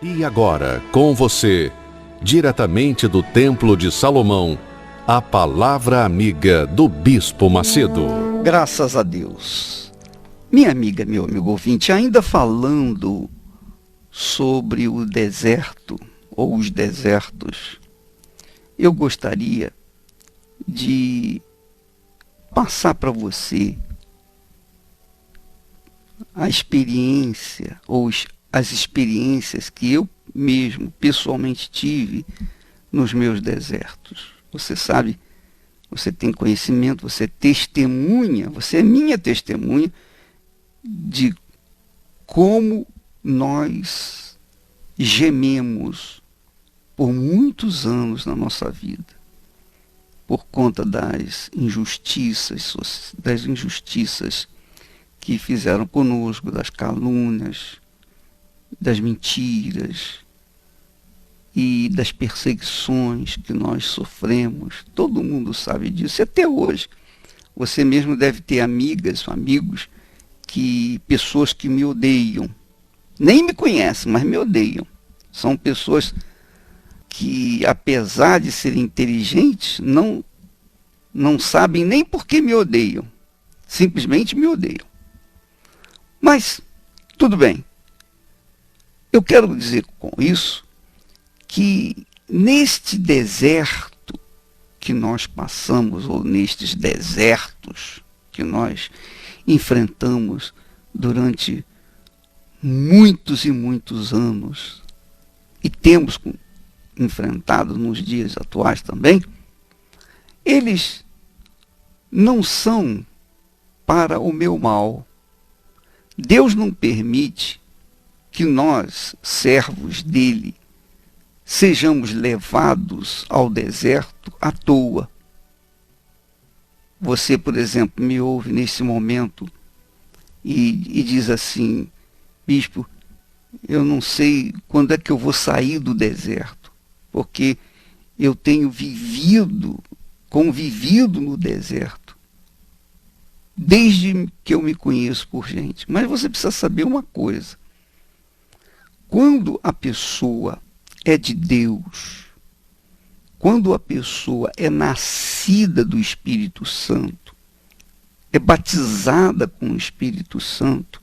E agora, com você, diretamente do Templo de Salomão, a Palavra Amiga do Bispo Macedo. Graças a Deus. Minha amiga, meu amigo ouvinte, ainda falando sobre o deserto ou os desertos, eu gostaria de passar para você a experiência ou as experiências que eu mesmo pessoalmente tive nos meus desertos. Você sabe, você tem conhecimento, você testemunha, você é minha testemunha de como nós gememos por muitos anos na nossa vida, por conta das injustiças que fizeram conosco, das calúnias, das mentiras e das perseguições que nós sofremos. Todo mundo sabe disso. E até hoje, você mesmo deve ter amigas, amigos, pessoas que me odeiam. Nem me conhecem, mas me odeiam. São pessoas que, apesar de serem inteligentes, não sabem nem por que me odeiam. Simplesmente me odeiam. Mas, tudo bem. Eu quero dizer com isso que neste deserto que nós passamos, ou nestes desertos que nós enfrentamos durante muitos e muitos anos, e temos enfrentado nos dias atuais também, eles não são para o meu mal. Deus não permite que nós, servos dele, sejamos levados ao deserto à toa. Você, por exemplo, me ouve nesse momento e diz assim: bispo, eu não sei quando é que eu vou sair do deserto, porque eu tenho convivido no deserto, desde que eu me conheço por gente. Mas você precisa saber uma coisa: quando a pessoa é de Deus, quando a pessoa é nascida do Espírito Santo, é batizada com o Espírito Santo,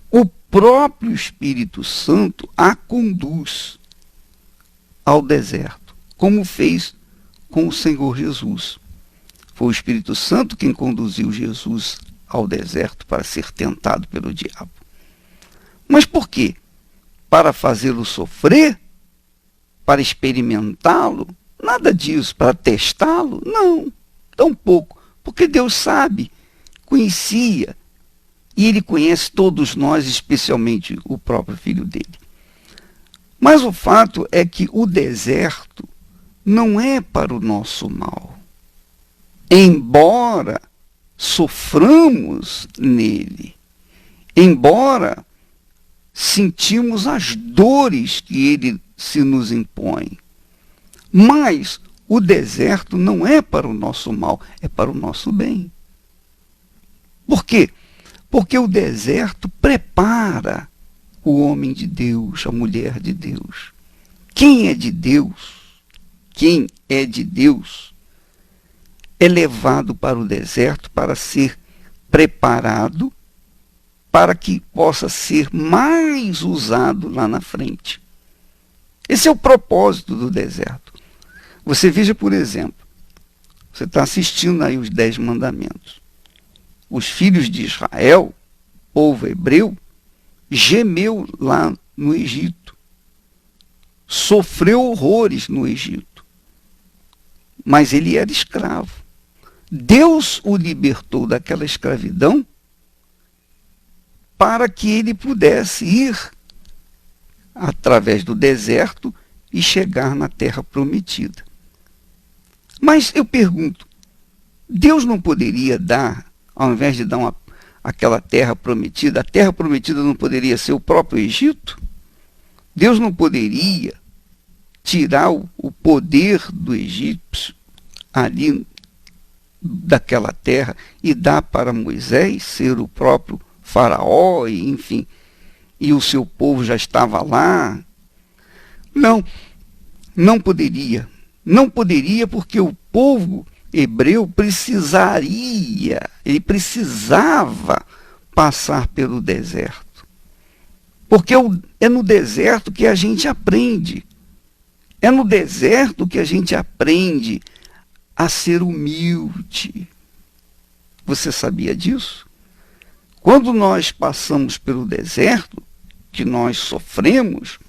o próprio Espírito Santo a conduz ao deserto, como fez com o Senhor Jesus. Foi o Espírito Santo quem conduziu Jesus ao deserto para ser tentado pelo diabo. Mas por quê? Para fazê-lo sofrer? Para experimentá-lo? Nada disso. Para testá-lo? Não, tampouco. Porque Deus sabe, conhecia, e Ele conhece todos nós, especialmente o próprio Filho dele. Mas o fato é que o deserto não é para o nosso mal. Embora soframos nele, embora sentimos as dores que ele se nos impõe, mas o deserto não é para o nosso mal, é para o nosso bem. Por quê? Porque o deserto prepara o homem de Deus, a mulher de Deus. Quem é de Deus, é levado para o deserto para ser preparado, para que possa ser mais usado lá na frente. Esse é o propósito do deserto. Você veja, por exemplo, você está assistindo aí os 10 mandamentos. Os filhos de Israel, povo hebreu, gemeu lá no Egito. Sofreu horrores no Egito. Mas ele era escravo. Deus o libertou daquela escravidão para que ele pudesse ir através do deserto e chegar na terra prometida. Mas eu pergunto, Deus não poderia dar, ao invés de dar aquela terra prometida, a terra prometida não poderia ser o próprio Egito? Deus não poderia tirar o poder do egípcio ali daquela terra e dar para Moisés ser o próprio faraó, e, enfim, e o seu povo já estava lá, Não, não poderia. Não poderia porque o povo hebreu ele precisava passar pelo deserto. Porque é no deserto que a gente aprende. É no deserto que a gente aprende a ser humilde. Você sabia disso? Quando nós passamos pelo deserto, que nós sofremos,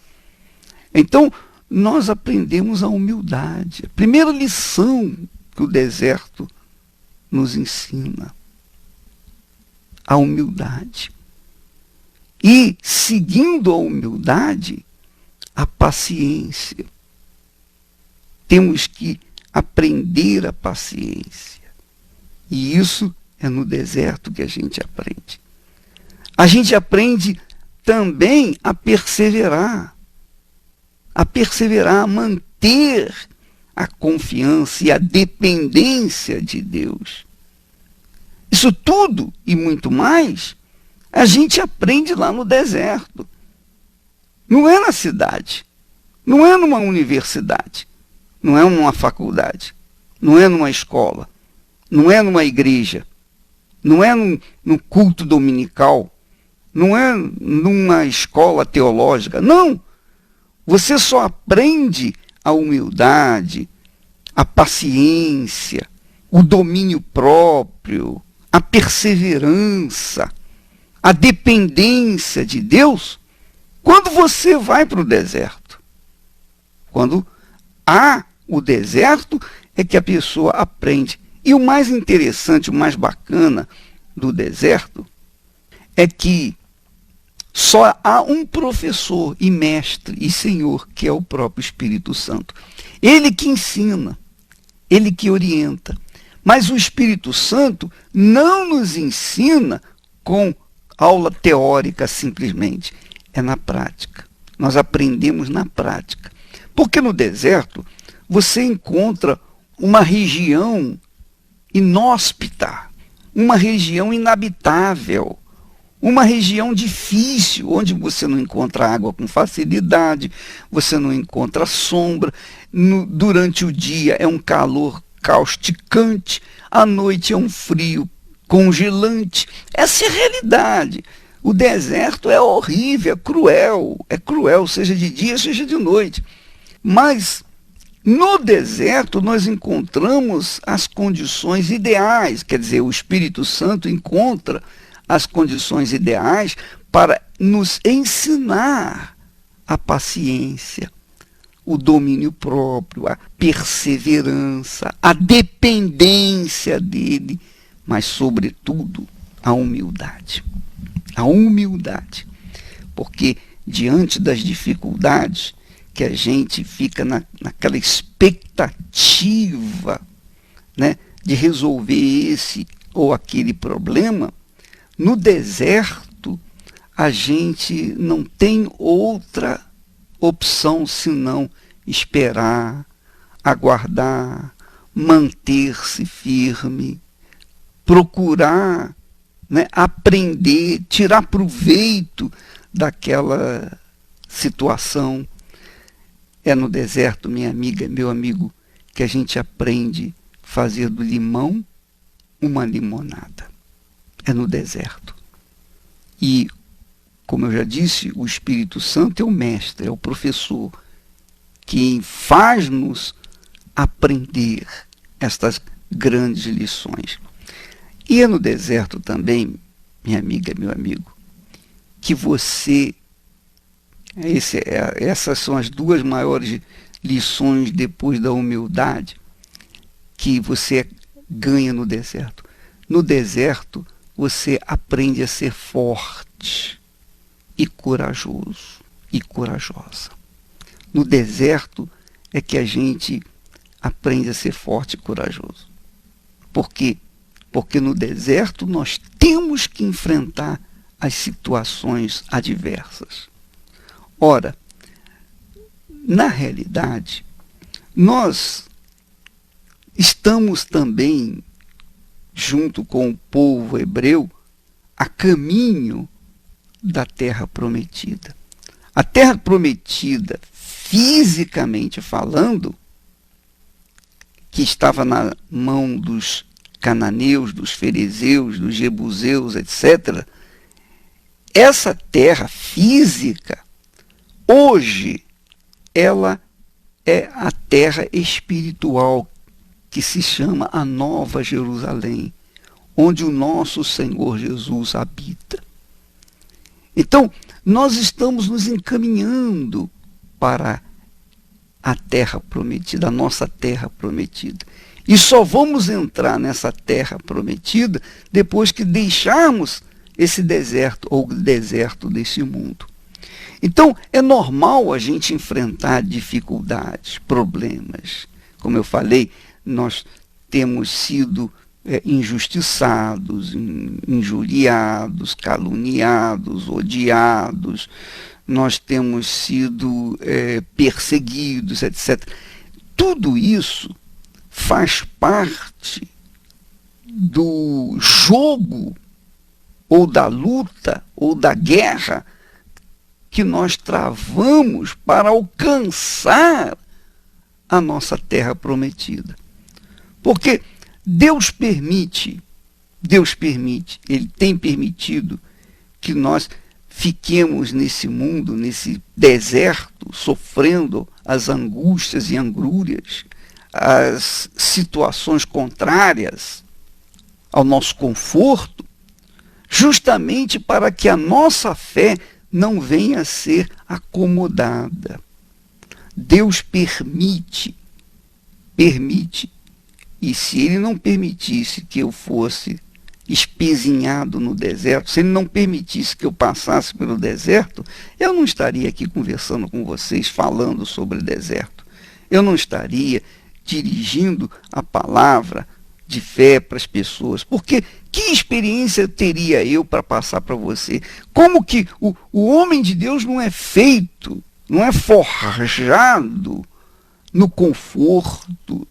então nós aprendemos a humildade. A primeira lição que o deserto nos ensina, a humildade. E, seguindo a humildade, a paciência. Temos que aprender a paciência. E isso é no deserto que a gente aprende. A gente aprende também a perseverar, a manter a confiança e a dependência de Deus. Isso tudo e muito mais, a gente aprende lá no deserto. Não é na cidade, não é numa universidade, não é numa faculdade, não é numa escola, não é numa igreja, não é num culto dominical, não é numa escola teológica, não. Você só aprende a humildade, a paciência, o domínio próprio, a perseverança, a dependência de Deus, quando você vai para o deserto. Quando há o deserto, é que a pessoa aprende. E o mais interessante, o mais bacana do deserto, é que só há um professor e mestre e senhor, que é o próprio Espírito Santo. Ele que ensina, ele que orienta. Mas o Espírito Santo não nos ensina com aula teórica simplesmente. É na prática. Nós aprendemos na prática. Porque no deserto você encontra uma região inóspita, uma região inabitável, uma região difícil, onde você não encontra água com facilidade, você não encontra sombra, durante o dia é um calor causticante, à noite é um frio congelante. Essa é a realidade. O deserto é horrível, é cruel, seja de dia, seja de noite. Mas no deserto nós encontramos as condições ideais, quer dizer, o Espírito Santo encontra as condições ideais para nos ensinar a paciência, o domínio próprio, a perseverança, a dependência dele, mas, sobretudo, a humildade. A humildade. Porque, diante das dificuldades, que a gente fica naquela expectativa, né, de resolver esse ou aquele problema, no deserto a gente não tem outra opção senão esperar, aguardar, manter-se firme, procurar, né, aprender, tirar proveito daquela situação. É no deserto, minha amiga, meu amigo, que a gente aprende a fazer do limão uma limonada. É no deserto. E, como eu já disse, o Espírito Santo é o mestre, é o professor, que faz-nos aprender estas grandes lições. E é no deserto também, minha amiga, meu amigo, que essas são as duas maiores lições depois da humildade que você ganha no deserto. No deserto, você aprende a ser forte e corajoso e corajosa. No deserto é que a gente aprende a ser forte e corajoso. Por quê? Porque no deserto nós temos que enfrentar as situações adversas. Ora, na realidade, nós estamos também, junto com o povo hebreu, a caminho da terra prometida. A terra prometida, fisicamente falando, que estava na mão dos cananeus, dos ferezeus, dos jebuseus, etc., essa terra física, hoje, ela é a terra espiritual, que se chama a Nova Jerusalém, onde o nosso Senhor Jesus habita. Então, nós estamos nos encaminhando para a terra prometida, a nossa terra prometida. E só vamos entrar nessa terra prometida depois que deixarmos esse deserto, ou o deserto desse mundo. Então, é normal a gente enfrentar dificuldades, problemas. Como eu falei, nós temos sido injustiçados, injuriados, caluniados, odiados, nós temos sido perseguidos, etc. Tudo isso faz parte do jogo, ou da luta, ou da guerra, que nós travamos para alcançar a nossa terra prometida. Porque Deus permite, Ele tem permitido que nós fiquemos nesse mundo, nesse deserto, sofrendo as angústias e angrúrias, as situações contrárias ao nosso conforto, justamente para que a nossa fé não venha a ser acomodada. Deus permite. E se Ele não permitisse que eu fosse espezinhado no deserto, se Ele não permitisse que eu passasse pelo deserto, eu não estaria aqui conversando com vocês, falando sobre deserto. Eu não estaria dirigindo a palavra de fé para as pessoas. Porque que experiência teria eu para passar para você? Como que o homem de Deus não é feito, não é forjado no conforto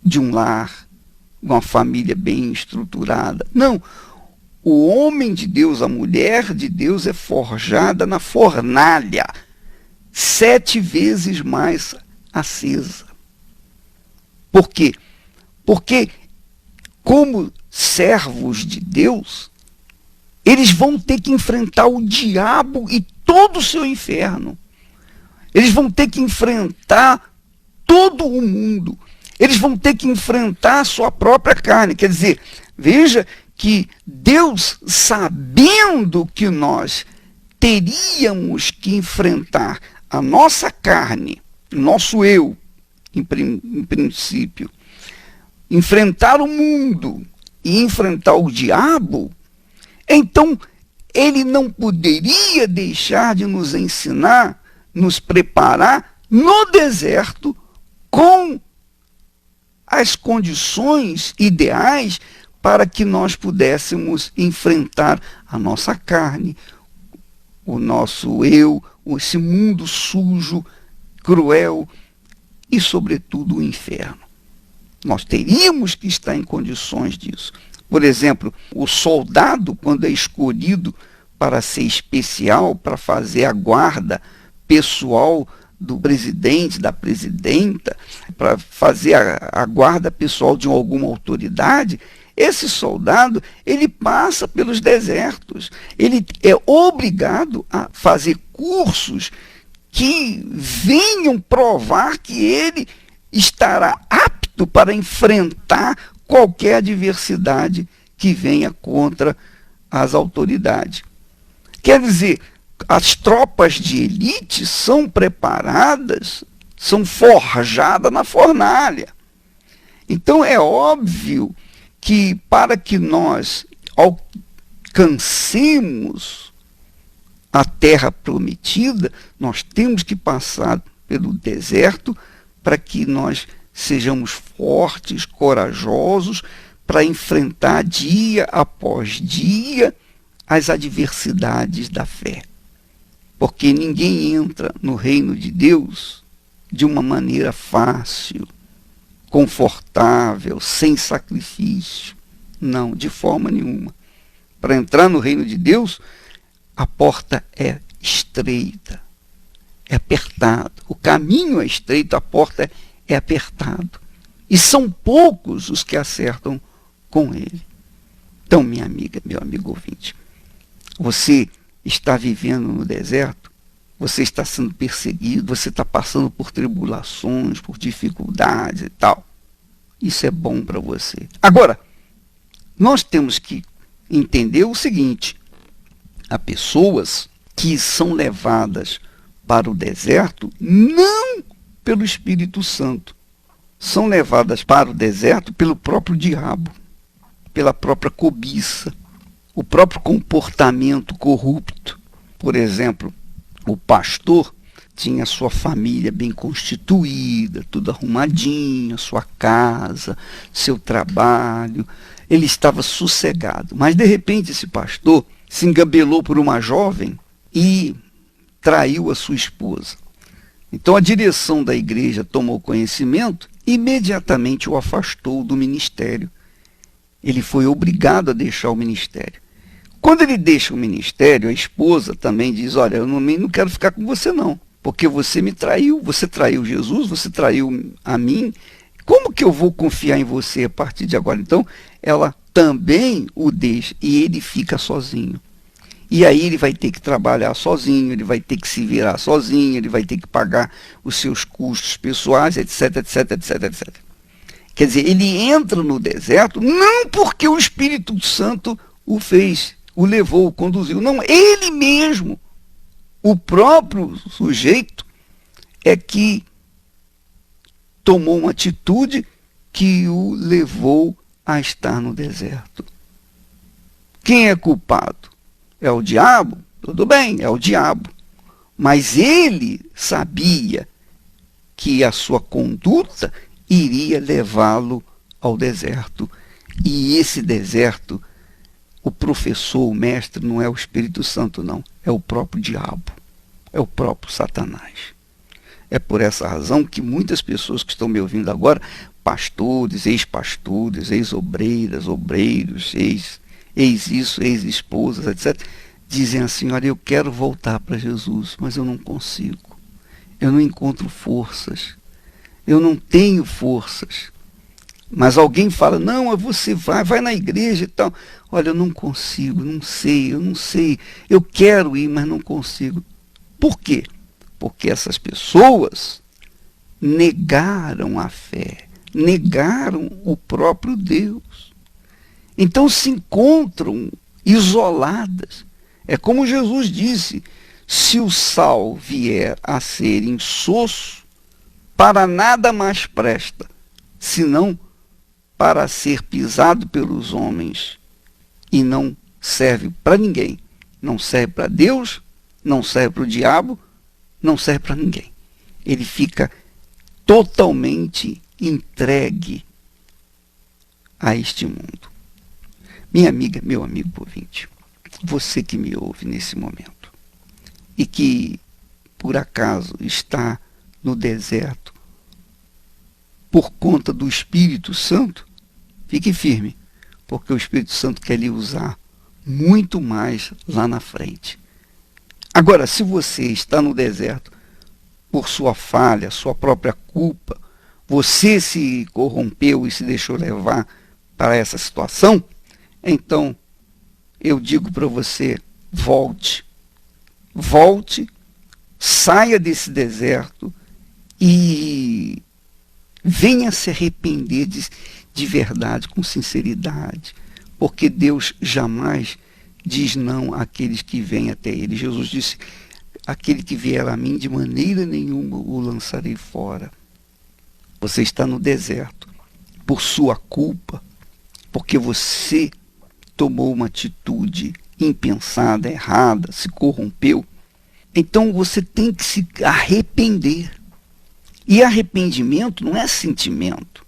de um lar, uma família bem estruturada. Não. O homem de Deus, a mulher de Deus é forjada na fornalha, 7 vezes mais acesa. Por quê? Porque, como servos de Deus, eles vão ter que enfrentar o diabo e todo o seu inferno. Eles vão ter que enfrentar todo o mundo. Eles vão ter que enfrentar a sua própria carne. Quer dizer, veja que Deus, sabendo que nós teríamos que enfrentar a nossa carne, o nosso eu, em princípio, enfrentar o mundo e enfrentar o diabo, então Ele não poderia deixar de nos ensinar, nos preparar no deserto com as condições ideais para que nós pudéssemos enfrentar a nossa carne, o nosso eu, esse mundo sujo, cruel e, sobretudo, o inferno. Nós teríamos que estar em condições disso. Por exemplo, o soldado, quando é escolhido para ser especial, para fazer a guarda pessoal do presidente, da presidenta, para fazer a guarda pessoal de alguma autoridade, esse soldado, ele passa pelos desertos. Ele é obrigado a fazer cursos que venham provar que ele estará apto para enfrentar qualquer adversidade que venha contra as autoridades. Quer dizer, as tropas de elite são preparadas, são forjadas na fornalha. Então é óbvio que para que nós alcancemos a terra prometida, nós temos que passar pelo deserto para que nós sejamos fortes, corajosos, para enfrentar dia após dia as adversidades da fé. Porque ninguém entra no reino de Deus de uma maneira fácil, confortável, sem sacrifício. Não, de forma nenhuma. Para entrar no reino de Deus, a porta é estreita, é apertada, o caminho é estreito, a porta é apertado. E são poucos os que acertam com ele. Então, minha amiga, meu amigo ouvinte, você está vivendo no deserto, você está sendo perseguido, você está passando por tribulações, por dificuldades e tal. Isso é bom para você. Agora, nós temos que entender o seguinte: há pessoas que são levadas para o deserto não pelo Espírito Santo, são levadas para o deserto pelo próprio diabo, pela própria cobiça, o próprio comportamento corrupto. Por exemplo, o pastor tinha sua família bem constituída, tudo arrumadinho, sua casa, seu trabalho, ele estava sossegado. Mas de repente esse pastor se engabelou por uma jovem e traiu a sua esposa. Então a direção da igreja tomou conhecimento e imediatamente o afastou do ministério. Ele foi obrigado a deixar o ministério. Quando ele deixa o ministério, a esposa também diz: olha, eu não quero ficar com você não, porque você me traiu, você traiu Jesus, você traiu a mim, como que eu vou confiar em você a partir de agora? Então ela também o deixa e ele fica sozinho. E aí ele vai ter que trabalhar sozinho, ele vai ter que se virar sozinho, ele vai ter que pagar os seus custos pessoais, etc, etc, etc, etc. Quer dizer, ele entra no deserto não porque o Espírito Santo o fez, o levou, o conduziu. Não, ele mesmo, o próprio sujeito, é que tomou uma atitude que o levou a estar no deserto. Quem é culpado? É o diabo? Tudo bem, é o diabo. Mas ele sabia que a sua conduta iria levá-lo ao deserto. E esse deserto, o professor, o mestre, não é o Espírito Santo, não. É o próprio diabo. É o próprio Satanás. É por essa razão que muitas pessoas que estão me ouvindo agora, pastores, ex-pastores, ex-obreiras, obreiros, ex-isso, ex-esposas, etc., dizem assim: olha, eu quero voltar para Jesus, mas eu não consigo. Eu não encontro forças. Eu não tenho forças. Mas alguém fala: não, você vai na igreja e tal. Olha, eu não consigo, eu não sei. Eu quero ir, mas não consigo. Por quê? Porque essas pessoas negaram a fé, negaram o próprio Deus. Então se encontram isoladas. É como Jesus disse: se o sal vier a ser insosso, para nada mais presta, senão para ser pisado pelos homens, e não serve para ninguém. Não serve para Deus, não serve para o diabo, não serve para ninguém. Ele fica totalmente entregue a este mundo. Minha amiga, meu amigo ouvinte, você que me ouve nesse momento e que por acaso está no deserto por conta do Espírito Santo, fique firme, porque o Espírito Santo quer lhe usar muito mais lá na frente. Agora, se você está no deserto por sua falha, sua própria culpa, você se corrompeu e se deixou levar para essa situação, então eu digo para você: volte, saia desse deserto e venha se arrepender de verdade, com sinceridade, porque Deus jamais diz não àqueles que vêm até Ele. Jesus disse: aquele que vier a mim, de maneira nenhuma o lançarei fora. Você está no deserto por sua culpa, porque você tomou uma atitude impensada, errada, se corrompeu. Então você tem que se arrepender. E arrependimento não é sentimento.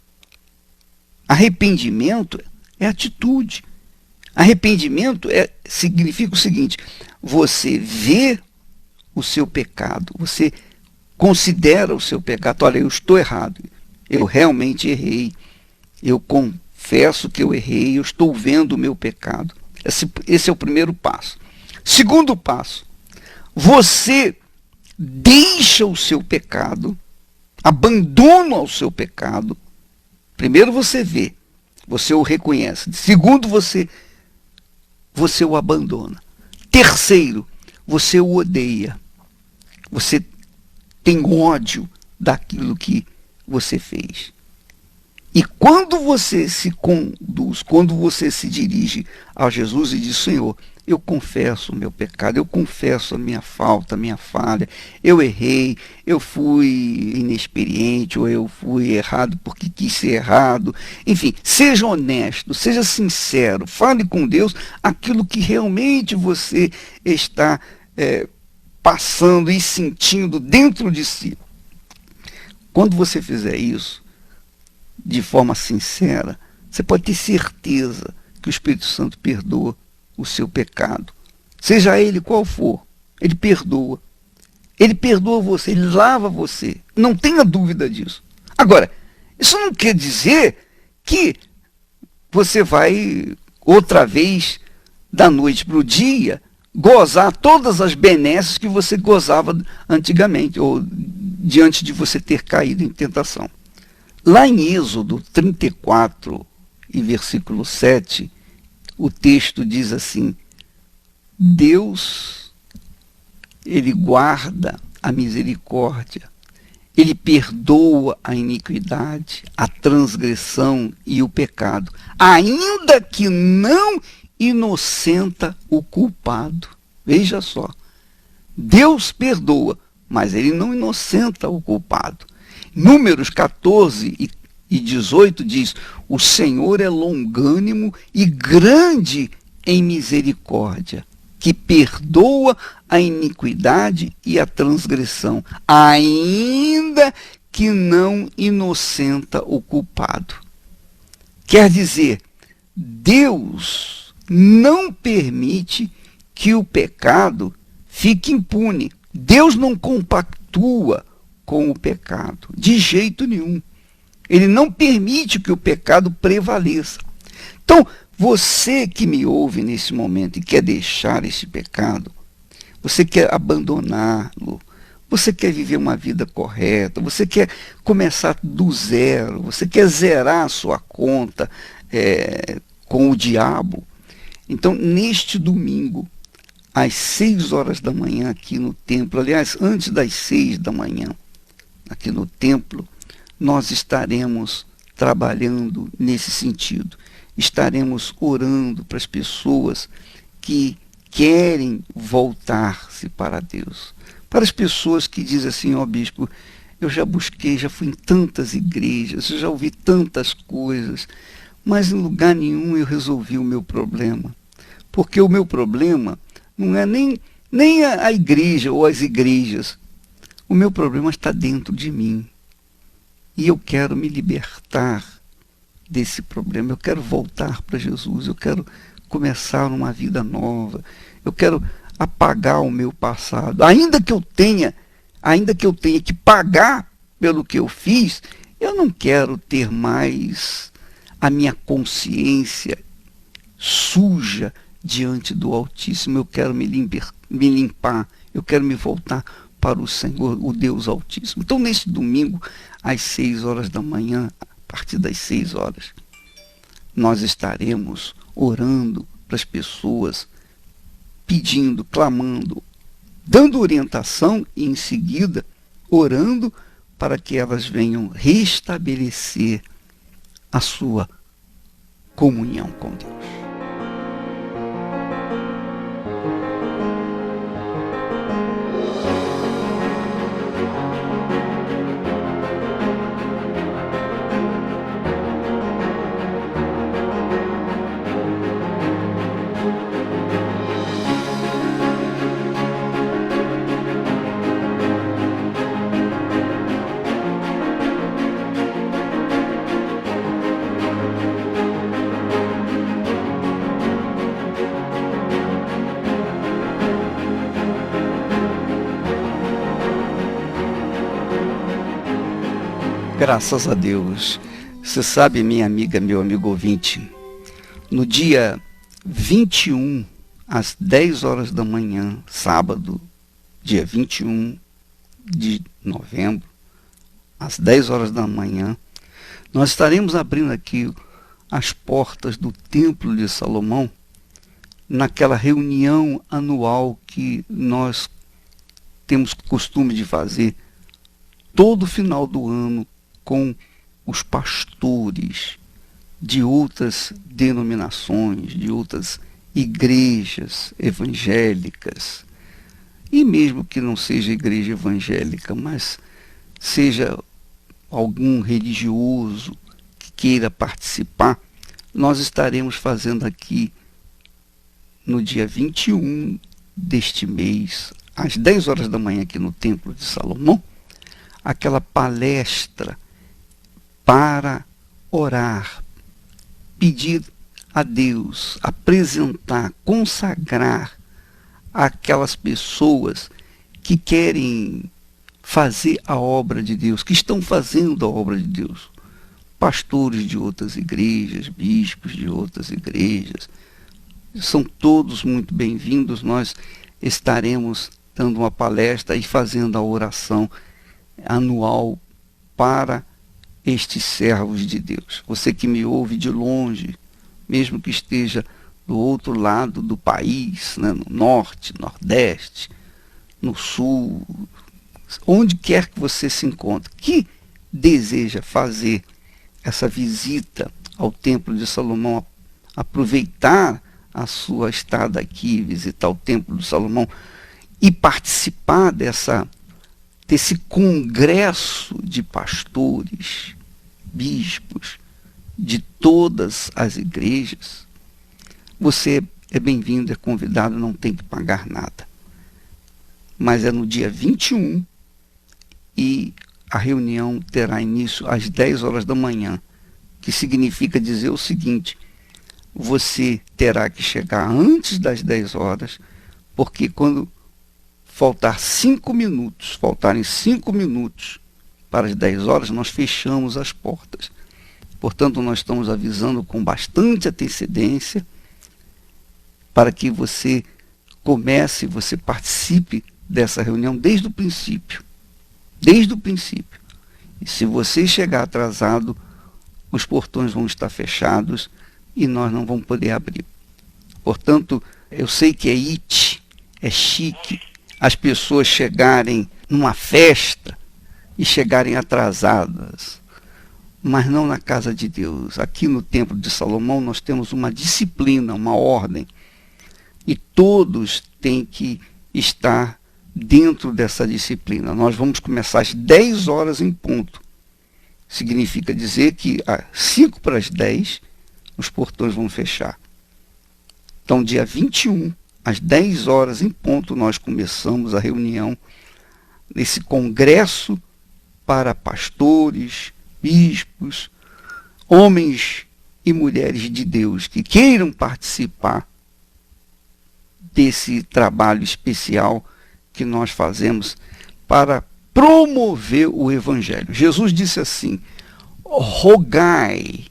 Arrependimento é atitude. Arrependimento significa o seguinte: você vê o seu pecado, você considera o seu pecado. Olha, eu estou errado, eu realmente errei, eu confesso que eu errei, eu estou vendo o meu pecado. Esse é o primeiro passo. Segundo passo: você deixa o seu pecado, abandona o seu pecado. Primeiro você vê, você o reconhece. Segundo, você o abandona. Terceiro, você o odeia. Você tem ódio daquilo que você fez. E quando você se conduz, quando você se dirige a Jesus e diz: Senhor, eu confesso o meu pecado, eu confesso a minha falta, a minha falha, eu errei, eu fui inexperiente, ou eu fui errado porque quis ser errado. Enfim, seja honesto, seja sincero, fale com Deus aquilo que realmente você está passando e sentindo dentro de si. Quando você fizer isso, de forma sincera, você pode ter certeza que o Espírito Santo perdoa o seu pecado. Seja ele qual for, ele perdoa. Ele perdoa você, ele lava você. Não tenha dúvida disso. Agora, isso não quer dizer que você vai, outra vez, da noite para o dia, gozar todas as benesses que você gozava antigamente, ou diante de você ter caído em tentação. Lá em Êxodo 34 e versículo 7, o texto diz assim: Deus, ele guarda a misericórdia, ele perdoa a iniquidade, a transgressão e o pecado, ainda que não inocenta o culpado. Veja só, Deus perdoa, mas ele não inocenta o culpado. Números 14 e 18 diz: o Senhor é longânimo e grande em misericórdia, que perdoa a iniquidade e a transgressão, ainda que não inocenta o culpado. Quer dizer, Deus não permite que o pecado fique impune. Deus não compactua com o pecado, de jeito nenhum. Ele não permite que o pecado prevaleça. Então, você que me ouve nesse momento e quer deixar esse pecado, você quer abandoná-lo, você quer viver uma vida correta, você quer começar do zero, você quer zerar a sua conta com o diabo. Então, neste domingo, às 6 horas da manhã aqui no templo, aliás, antes das 6 da manhã, aqui no templo, nós estaremos trabalhando nesse sentido. Estaremos orando para as pessoas que querem voltar-se para Deus. Para as pessoas que dizem assim: ó bispo, eu já busquei, já fui em tantas igrejas, eu já ouvi tantas coisas, mas em lugar nenhum eu resolvi o meu problema. Porque o meu problema não é nem a igreja ou as igrejas. O meu problema está dentro de mim. E eu quero me libertar desse problema. Eu quero voltar para Jesus. Eu quero começar uma vida nova. Eu quero apagar o meu passado. Ainda que eu tenha que pagar pelo que eu fiz, eu não quero ter mais a minha consciência suja diante do Altíssimo. Eu quero me limpar. Eu quero me voltar para o Senhor, o Deus Altíssimo. Então, nesse domingo, às 6 horas da manhã, a partir das 6 horas, nós estaremos orando para as pessoas, pedindo, clamando, dando orientação e, em seguida, orando para que elas venham restabelecer a sua comunhão com Deus. Graças a Deus. Você sabe, minha amiga, meu amigo ouvinte, no dia 21, às 10 horas da manhã, sábado, dia 21 de novembro, às 10 horas da manhã, nós estaremos abrindo aqui as portas do Templo de Salomão, naquela reunião anual que nós temos costume de fazer todo final do ano com os pastores de outras denominações, de outras igrejas evangélicas, e mesmo que não seja igreja evangélica, mas seja algum religioso que queira participar, nós estaremos fazendo aqui no dia 21 deste mês, às 10 horas da manhã, aqui no Templo de Salomão, aquela palestra para orar, pedir a Deus, apresentar, consagrar aquelas pessoas que querem fazer a obra de Deus, que estão fazendo a obra de Deus. Pastores de outras igrejas, bispos de outras igrejas, são todos muito bem-vindos. Nós estaremos dando uma palestra e fazendo a oração anual para estes servos de Deus. Você que me ouve de longe, mesmo que esteja do outro lado do país, né, no norte, nordeste, no sul, onde quer que você se encontre, que deseja fazer essa visita ao Templo de Salomão, aproveitar a sua estada aqui, visitar o Templo de Salomão e participar desse congresso de pastores, bispos, de todas as igrejas, você é bem-vindo, é convidado, não tem que pagar nada. Mas é no dia 21 e a reunião terá início às 10 horas da manhã, que significa dizer o seguinte: você terá que chegar antes das 10 horas, porque quando faltarem 5 minutos para as 10 horas, nós fechamos as portas. Portanto, nós estamos avisando com bastante antecedência para que você comece, você participe dessa reunião desde o princípio. Desde o princípio. E se você chegar atrasado, os portões vão estar fechados e nós não vamos poder abrir. Portanto, eu sei que é chique as pessoas chegarem numa festa e chegarem atrasadas, mas não na casa de Deus. Aqui no Templo de Salomão nós temos uma disciplina, uma ordem, e todos têm que estar dentro dessa disciplina. Nós vamos começar às 10 horas em ponto. Significa dizer que às 5 para as 10 os portões vão fechar. Então, dia 21, às 10 horas em ponto, nós começamos a reunião nesse congresso para pastores, bispos, homens e mulheres de Deus que queiram participar desse trabalho especial que nós fazemos para promover o Evangelho. Jesus disse assim: rogai,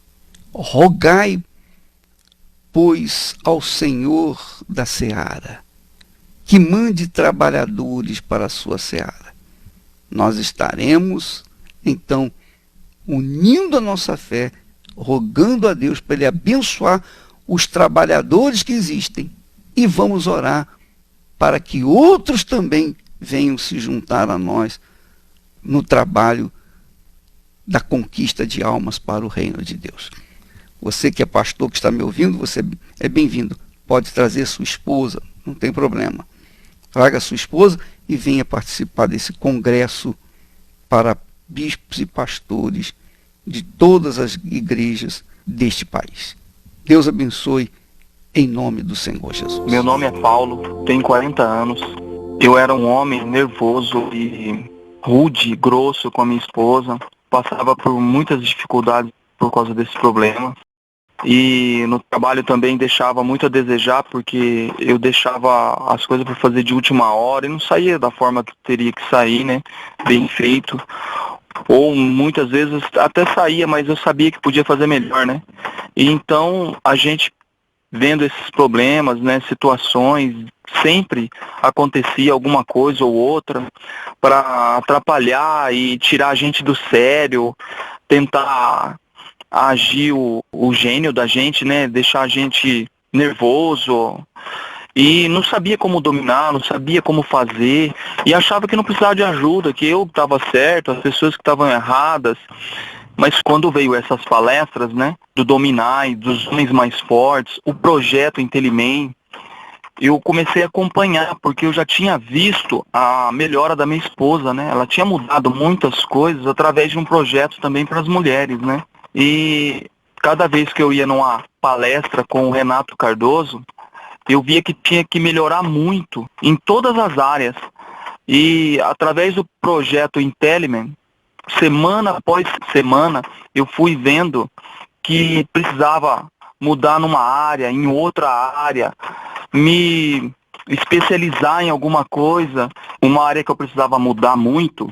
pois, ao Senhor da seara, que mande trabalhadores para a sua seara. Nós estaremos, então, unindo a nossa fé, rogando a Deus para Ele abençoar os trabalhadores que existem, e vamos orar para que outros também venham se juntar a nós no trabalho da conquista de almas para o reino de Deus. Você que é pastor, que está me ouvindo, você é bem-vindo. Pode trazer sua esposa, não tem problema. Traga sua esposa e venha participar desse congresso para bispos e pastores de todas as igrejas deste país. Deus abençoe, em nome do Senhor Jesus. Meu nome é Paulo, tenho 40 anos. Eu era um homem nervoso e rude, grosso com a minha esposa. Passava por muitas dificuldades por causa desse problema. E no trabalho também deixava muito a desejar, porque eu deixava as coisas para fazer de última hora e não saía da forma que teria que sair, né? Bem feito. Ou muitas vezes até saía, mas eu sabia que podia fazer melhor, né? E então a gente, vendo esses problemas, né, situações sempre acontecia alguma coisa ou outra para atrapalhar e tirar a gente do sério, tentar agir o gênio da gente, né? Deixar a gente nervoso. E não sabia como dominar, não sabia como fazer, e achava que não precisava de ajuda, que eu estava certo, as pessoas que estavam erradas. Mas quando veio essas palestras, né, do Dominai, dos Homens Mais Fortes, o projeto Intelimen, eu comecei a acompanhar, porque eu já tinha visto a melhora da minha esposa, né? Ela tinha mudado muitas coisas através de um projeto também para as mulheres, né? E cada vez que eu ia numa palestra com o Renato Cardoso, eu via que tinha que melhorar muito em todas as áreas. E através do projeto Intelimen, semana após semana, eu fui vendo que precisava mudar numa área, em outra área, me especializar em alguma coisa. Uma área que eu precisava mudar muito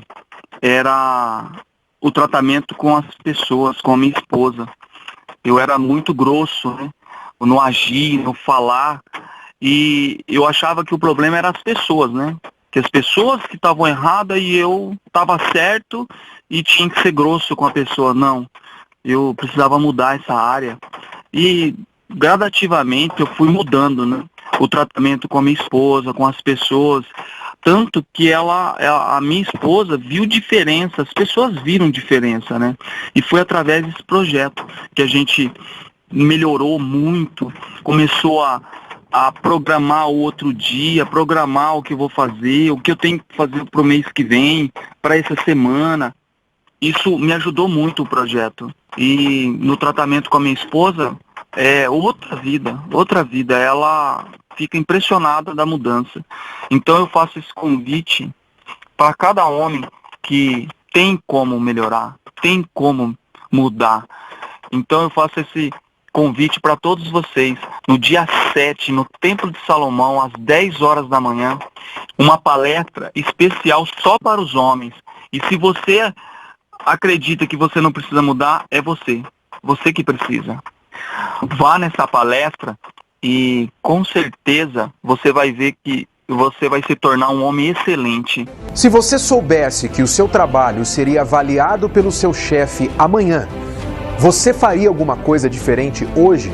era o tratamento com as pessoas, com a minha esposa. Eu era muito grosso, né? No agir, no falar, e eu achava que o problema eram as pessoas, né? Que as pessoas que estavam erradas e eu estava certo e tinha que ser grosso com a pessoa. Não, eu precisava mudar essa área. E gradativamente eu fui mudando, né? O tratamento com a minha esposa, com as pessoas, tanto que a minha esposa viu diferença, as pessoas viram diferença, né? E foi através desse projeto que a gente melhorou muito, começou a programar o outro dia, programar o que eu vou fazer, o que eu tenho que fazer para o mês que vem, para essa semana. Isso me ajudou muito o projeto. E no tratamento com a minha esposa, é outra vida. Ela fica impressionada da mudança. Então eu faço esse convite para cada homem que tem como melhorar, tem como mudar. Então eu faço esse convite para todos vocês, no dia 7, no Templo de Salomão, às 10 horas da manhã, uma palestra especial só para os homens. E se você acredita que você não precisa mudar, é você que precisa. Vá nessa palestra e com certeza você vai ver que você vai se tornar um homem excelente. Se você soubesse que o seu trabalho seria avaliado pelo seu chefe amanhã, você faria alguma coisa diferente hoje?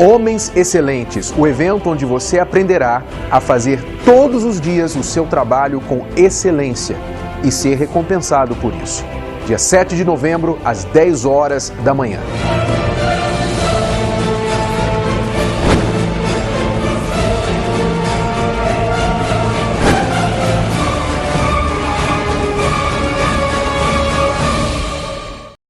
Homens Excelentes, o evento onde você aprenderá a fazer todos os dias o seu trabalho com excelência e ser recompensado por isso. Dia 7 de novembro, às 10 horas da manhã.